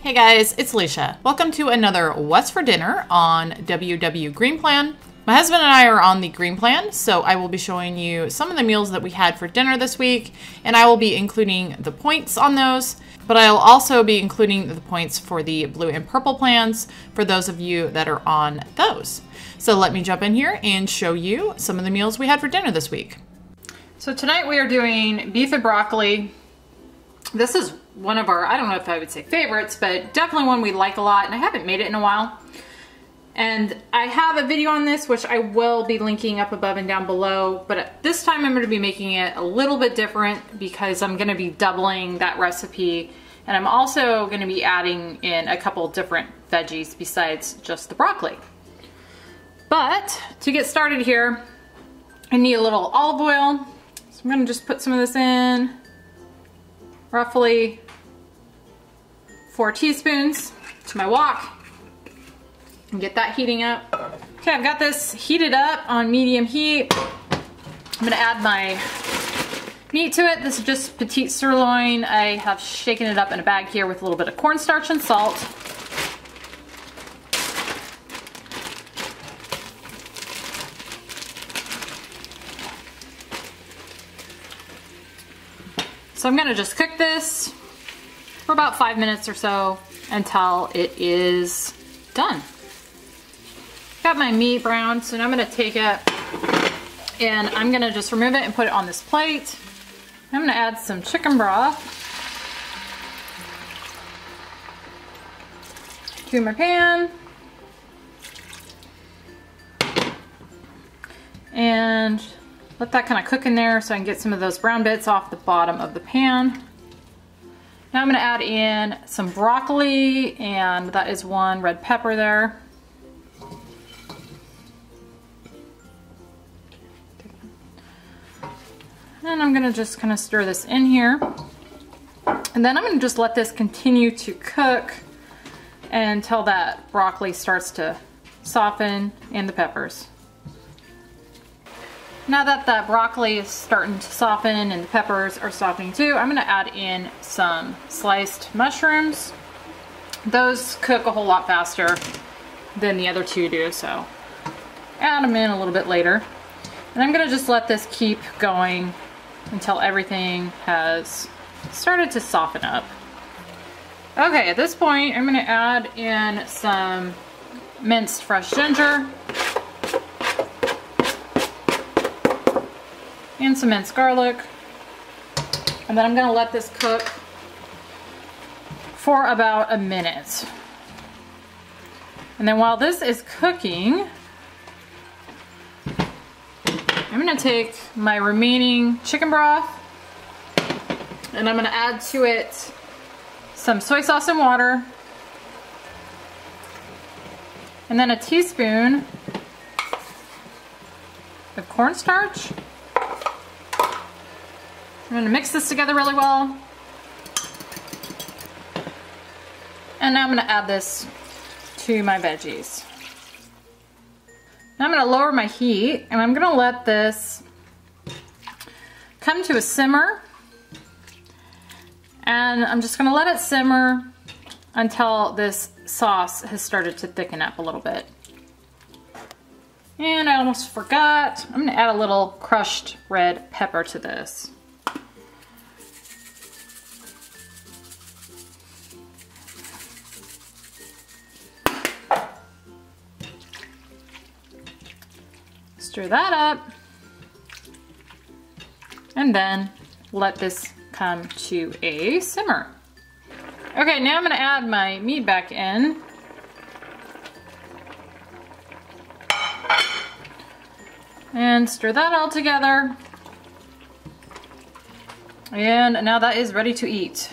Hey guys, it's Alicia. Welcome to another What's for Dinner on WW Green Plan. My husband and I are on the Green Plan, so I will be showing you some of the meals that we had for dinner this week, and I will be including the points on those, but I'll also be including the points for the blue and purple plans for those of you that are on those. So let me jump in here and show you some of the meals we had for dinner this week. So tonight we are doing beef and broccoli. This is one of our, I don't know if I would say favorites, but definitely one we like a lot, and I haven't made it in a while. And I have a video on this, which I will be linking up above and down below, but this time I'm going to be making it a little bit different because I'm going to be doubling that recipe, and I'm also going to be adding in a couple different veggies besides just the broccoli. But to get started here, I need a little olive oil, so I'm going to just put some of this in. Roughly 4 teaspoons to my wok and get that heating up. Okay, I've got this heated up on medium heat. I'm gonna add my meat to it. This is just petite sirloin. I have shaken it up in a bag here with a little bit of cornstarch and salt. So I'm gonna just cook this for about 5 minutes or so until it is done. Got my meat browned, so now I'm gonna take it and I'm gonna just remove it and put it on this plate. I'm gonna add some chicken broth to my pan. And let that kind of cook in there so I can get some of those brown bits off the bottom of the pan. Now I'm going to add in some broccoli, and that is 1 red pepper there. And I'm going to just kind of stir this in here. And then I'm going to just let this continue to cook until that broccoli starts to soften and the peppers. Now that that broccoli is starting to soften and the peppers are softening too, I'm going to add in some sliced mushrooms. Those cook a whole lot faster than the other 2 do, so add them in a little bit later. And I'm going to just let this keep going until everything has started to soften up. Okay, at this point I'm going to add in some minced fresh ginger and some minced garlic, and then I'm going to let this cook for about a minute. And then while this is cooking, I'm going to take my remaining chicken broth and I'm going to add to it some soy sauce and water, and then a teaspoon of cornstarch. I'm going to mix this together really well. And now I'm going to add this to my veggies. Now I'm going to lower my heat and I'm going to let this come to a simmer. And I'm just going to let it simmer until this sauce has started to thicken up a little bit. And I almost forgot, I'm going to add a little crushed red pepper to this. Stir that up, and then let this come to a simmer. Okay, now I'm going to add my meat back in. And stir that all together. And now that is ready to eat.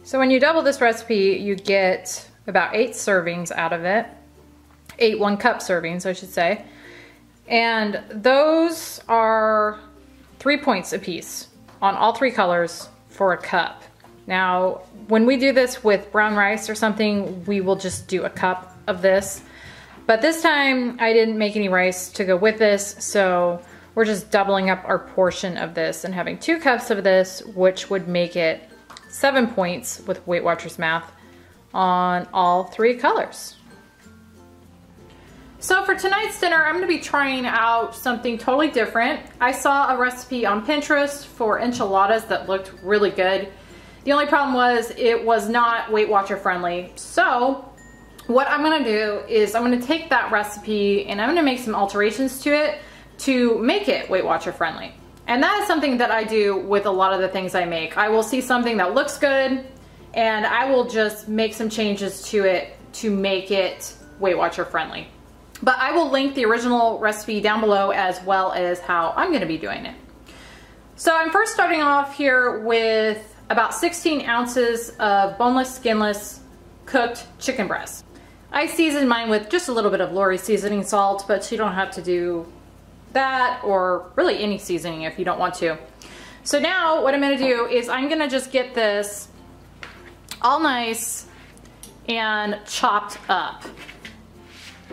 So when you double this recipe, you get about 8 servings out of it. 8 1-cup servings, I should say. And those are 3 points apiece on all 3 colors for a cup. Now, when we do this with brown rice or something, we will just do a cup of this. But this time, I didn't make any rice to go with this, so we're just doubling up our portion of this and having 2 cups of this, which would make it 7 points with Weight Watchers math on all three colors. So for tonight's dinner, I'm gonna be trying out something totally different. I saw a recipe on Pinterest for enchiladas that looked really good. The only problem was it was not Weight Watcher friendly. So what I'm gonna do is I'm gonna take that recipe and I'm gonna make some alterations to it to make it Weight Watcher friendly. And that is something that I do with a lot of the things I make. I will see something that looks good and I will just make some changes to it to make it Weight Watcher friendly. But I will link the original recipe down below as well as how I'm gonna be doing it. So I'm first starting off here with about 16 ounces of boneless, skinless, cooked chicken breast. I seasoned mine with just a little bit of Lori seasoning salt, but you don't have to do that or really any seasoning if you don't want to. So now what I'm gonna do is I'm gonna just get this all nice and chopped up.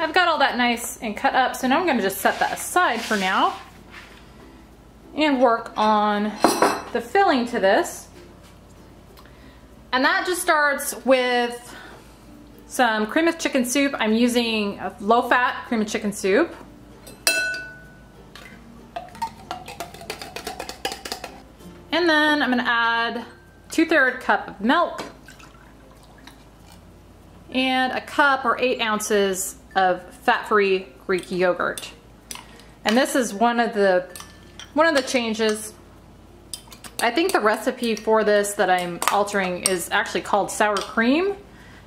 I've got all that nice and cut up, so now I'm gonna just set that aside for now and work on the filling to this. And that just starts with some cream of chicken soup. I'm using a low-fat cream of chicken soup. And then I'm gonna add 2/3 cup of milk and a cup or 8 ounces of fat-free Greek yogurt. And this is one of the changes. I think the recipe for this that I'm altering is actually called sour cream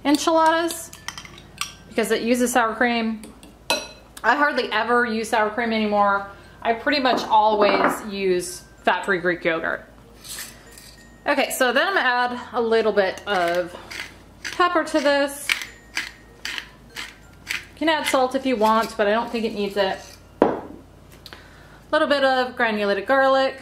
enchiladas because it uses sour cream. I hardly ever use sour cream anymore. I pretty much always use fat-free Greek yogurt. Okay, so then I'm gonna add a little bit of pepper to this. You can add salt if you want, but I don't think it needs it. A little bit of granulated garlic.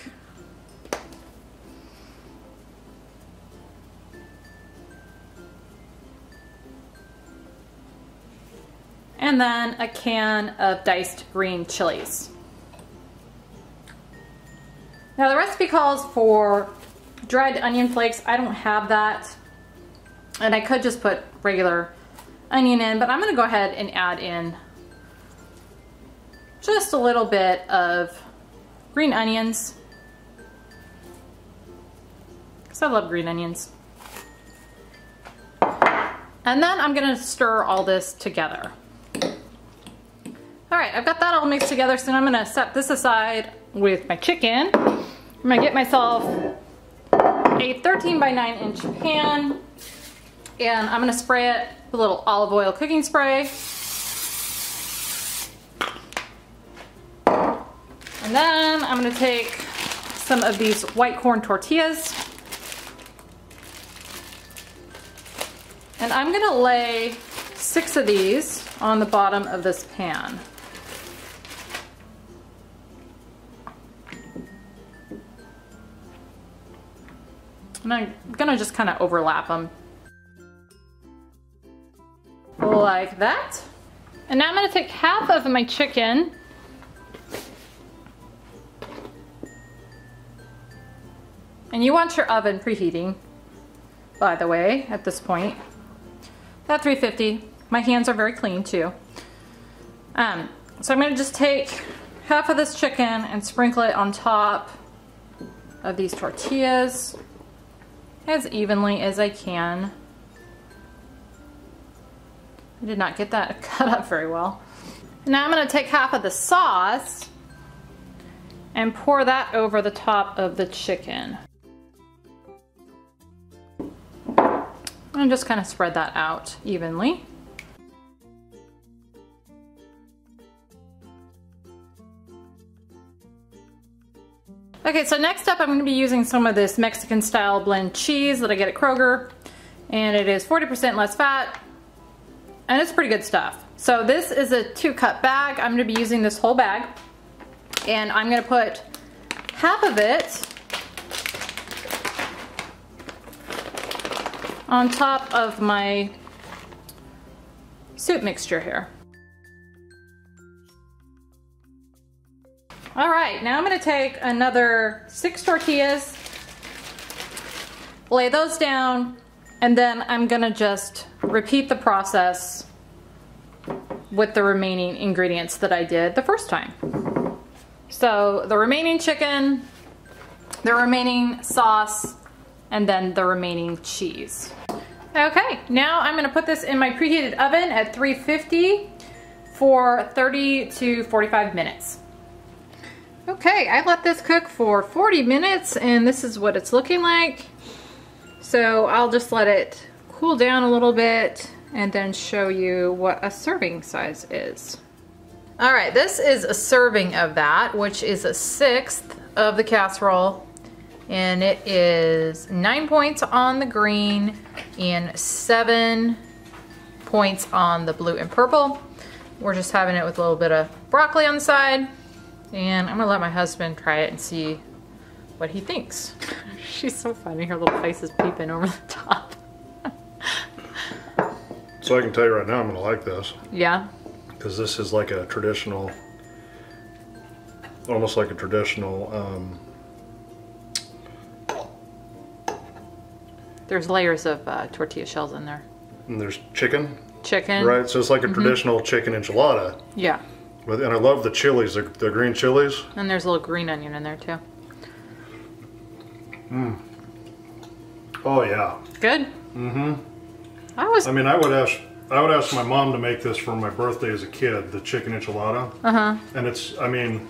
And then a can of diced green chilies. Now the recipe calls for dried onion flakes. I don't have that. And I could just put regular onion in, but I'm gonna go ahead and add in just a little bit of green onions, because I love green onions. And then I'm gonna stir all this together. All right, I've got that all mixed together, so I'm gonna set this aside with my chicken. I'm gonna get myself a 13 by 9 inch pan, and I'm gonna spray it with a little olive oil cooking spray. And then I'm gonna take some of these white corn tortillas, and I'm gonna lay 6 of these on the bottom of this pan. And I'm gonna just kind of overlap them like that. And now I'm gonna take half of my chicken and you want your oven preheating, by the way, at this point. At 350. My hands are very clean too. So I'm gonna just take half of this chicken and sprinkle it on top of these tortillas as evenly as I can. I did not get that cut up very well. Now I'm gonna take half of the sauce and pour that over the top of the chicken. And just kind of spread that out evenly. Okay, so next up I'm going to be using some of this Mexican style blend cheese that I get at Kroger. And it is 40% less fat. And it's pretty good stuff. So this is a 2-cup bag. I'm going to be using this whole bag. And I'm going to put half of it on top of my soup mixture here. All right, now I'm gonna take another 6 tortillas, lay those down, and then I'm gonna just repeat the process with the remaining ingredients that I did the first time. So the remaining chicken, the remaining sauce, and then the remaining cheese. Okay, now I'm gonna put this in my preheated oven at 350 for 30 to 45 minutes. Okay, I let this cook for 40 minutes and this is what it's looking like. So I'll just let it cool down a little bit and then show you what a serving size is. All right, this is a serving of that, which is a 1/6 of the casserole. And it is 9 points on the green and 7 points on the blue and purple. We're just having it with a little bit of broccoli on the side. And I'm gonna let my husband try it and see what he thinks. She's so funny, her little face is peeping over the top. So I can tell you right now, I'm gonna like this. Yeah? Because this is like a traditional, almost like a traditional, there's layers of tortilla shells in there. and there's chicken. Chicken. Right, so it's like a traditional chicken enchilada. Yeah. And I love the chilies, the green chilies. And there's a little green onion in there too. Oh yeah. Good? Mm-hmm. I mean, I would ask my mom to make this for my birthday as a kid, the chicken enchilada. Uh-huh. And it's, I mean,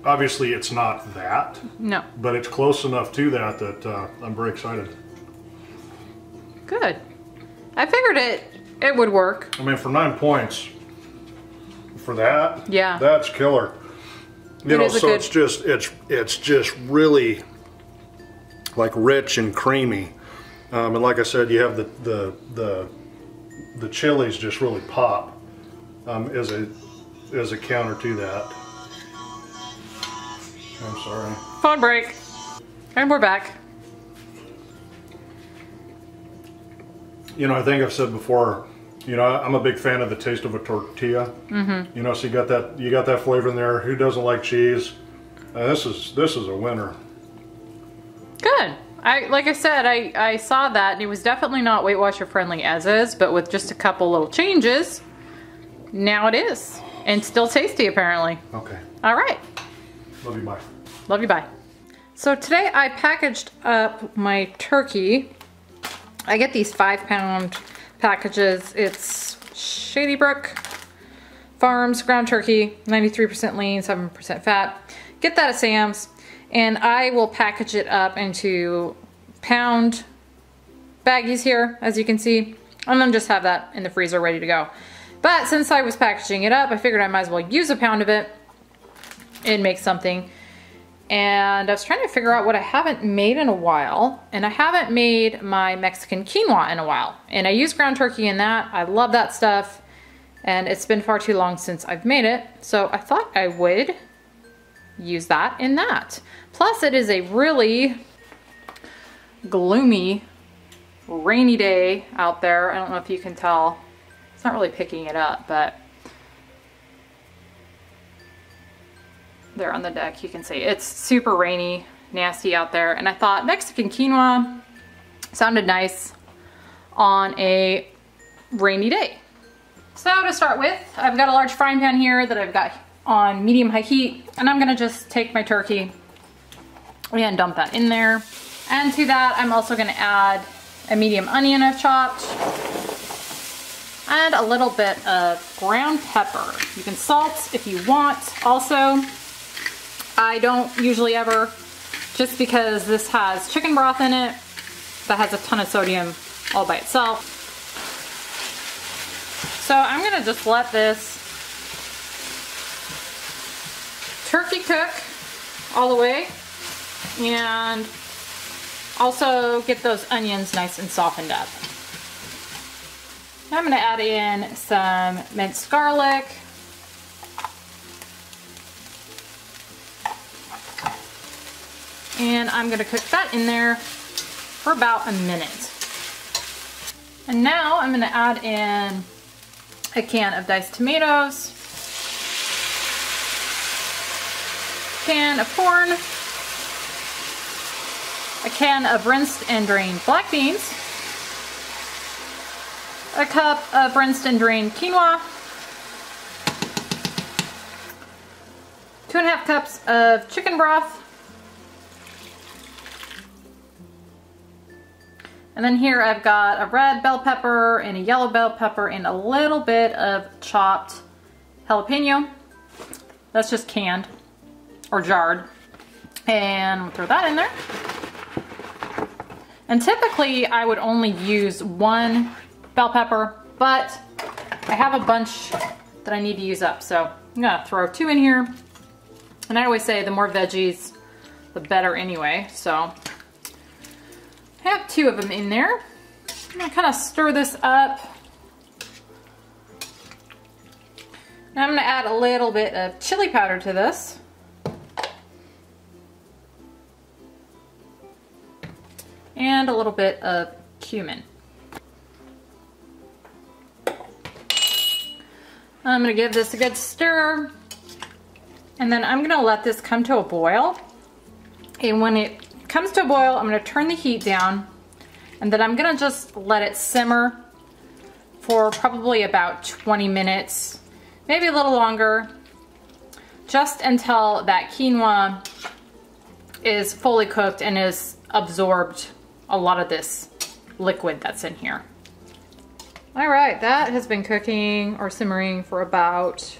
obviously it's not that. No. But it's close enough to that that I'm very excited. Good. I figured it would work. I mean, for 9 points, for that, yeah, that's killer. You know, so it's just really like rich and creamy, and like I said, you have the chilies just really pop as a counter to that. I'm sorry. Phone break, and we're back. You know, I think I've said before, you know, I'm a big fan of the taste of a tortilla. Mm-hmm. You know, so you got that flavor in there. Who doesn't like cheese? This is a winner. Good. Like I said, I saw that, and it was definitely not Weight Watcher friendly as is, but with just a couple little changes, now it is, and still tasty apparently. Okay. All right. Love you, bye. Love you, bye. So today I packaged up my turkey. I get these 5-pound packages. It's Shady Brook Farms ground turkey, 93% lean, 7% fat. Get that at Sam's, and I will package it up into pound baggies here, as you can see, and then just have that in the freezer ready to go. But since I was packaging it up, I figured I might as well use a pound of it and make something. And I was trying to figure out what I haven't made in a while, and I haven't made my Mexican quinoa in a while. And I use ground turkey in that. I love that stuff, and it's been far too long since I've made it, so I thought I would use that in that. Plus, it is a really gloomy, rainy day out there. I don't know if you can tell. It's not really picking it up, but there on the deck you can see it's super rainy, nasty out there, and I thought Mexican quinoa sounded nice on a rainy day. So to start with, I've got a large frying pan here that I've got on medium-high heat, and I'm gonna just take my turkey and dump that in there. And to that, I'm also gonna add a medium onion I've chopped and a little bit of ground pepper. You can salt if you want. Also, I don't usually ever, just because this has chicken broth in it that has a ton of sodium all by itself. So I'm gonna just let this turkey cook all the way, and also get those onions nice and softened up. I'm gonna add in some minced garlic, and I'm gonna cook that in there for about a minute. And now I'm gonna add in a can of diced tomatoes, can of corn, a can of rinsed and drained black beans, a cup of rinsed and drained quinoa, 2.5 cups of chicken broth, and then here I've got a red bell pepper and a yellow bell pepper and a little bit of chopped jalapeno. That's just canned or jarred. And we'll throw that in there. And typically I would only use 1 bell pepper, but I have a bunch that I need to use up. So I'm gonna throw 2 in here. And I always say the more veggies, the better anyway. So I have 2 of them in there. I'm gonna kind of stir this up. Now I'm gonna add a little bit of chili powder to this. And a little bit of cumin. I'm gonna give this a good stir. And then I'm gonna let this come to a boil. And when it comes to a boil, I'm gonna turn the heat down. And then I'm gonna just let it simmer for probably about 20 minutes, maybe a little longer, just until that quinoa is fully cooked and is absorbed a lot of this liquid that's in here. All right, that has been cooking or simmering for about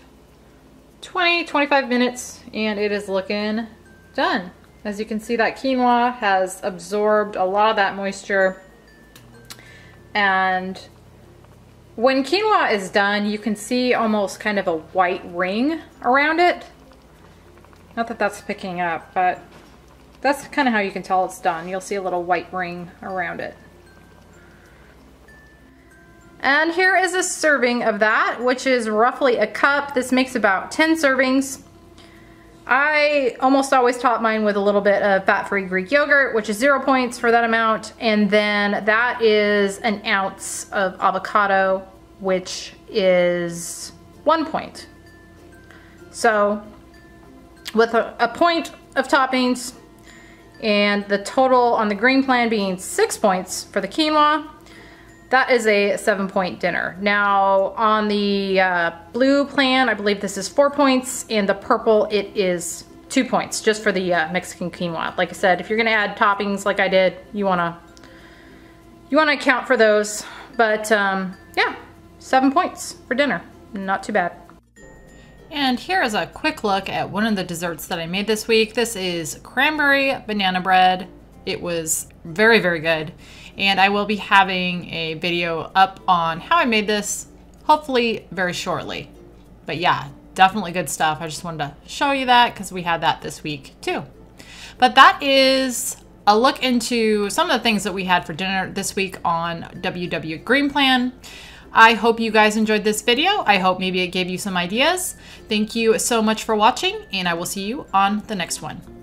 20-25 minutes, and it is looking done. As you can see, that quinoa has absorbed a lot of that moisture. And when quinoa is done, you can see almost kind of a white ring around it. Not that that's picking up, but that's kind of how you can tell it's done. You'll see a little white ring around it. And here is a serving of that, which is roughly a cup. This makes about 10 servings. I almost always top mine with a little bit of fat-free Greek yogurt, which is 0 points for that amount. And then that is an ounce of avocado, which is 1 point. So with a point of toppings and the total on the green plan being 6 points for the quinoa, that is a 7-point dinner. Now on the blue plan, I believe this is 4 points, and the purple, it is 2 points just for the Mexican quinoa. Like I said, if you're gonna add toppings like I did, you wanna account for those. But yeah, 7 points for dinner, not too bad. And here is a quick look at one of the desserts that I made this week. This is cranberry banana bread. It was very, very good. And I will be having a video up on how I made this, hopefully very shortly. But yeah, definitely good stuff. I just wanted to show you that because we had that this week too. But that is a look into some of the things that we had for dinner this week on WW Green Plan. I hope you guys enjoyed this video. I hope maybe it gave you some ideas. Thank you so much for watching, and I will see you on the next one.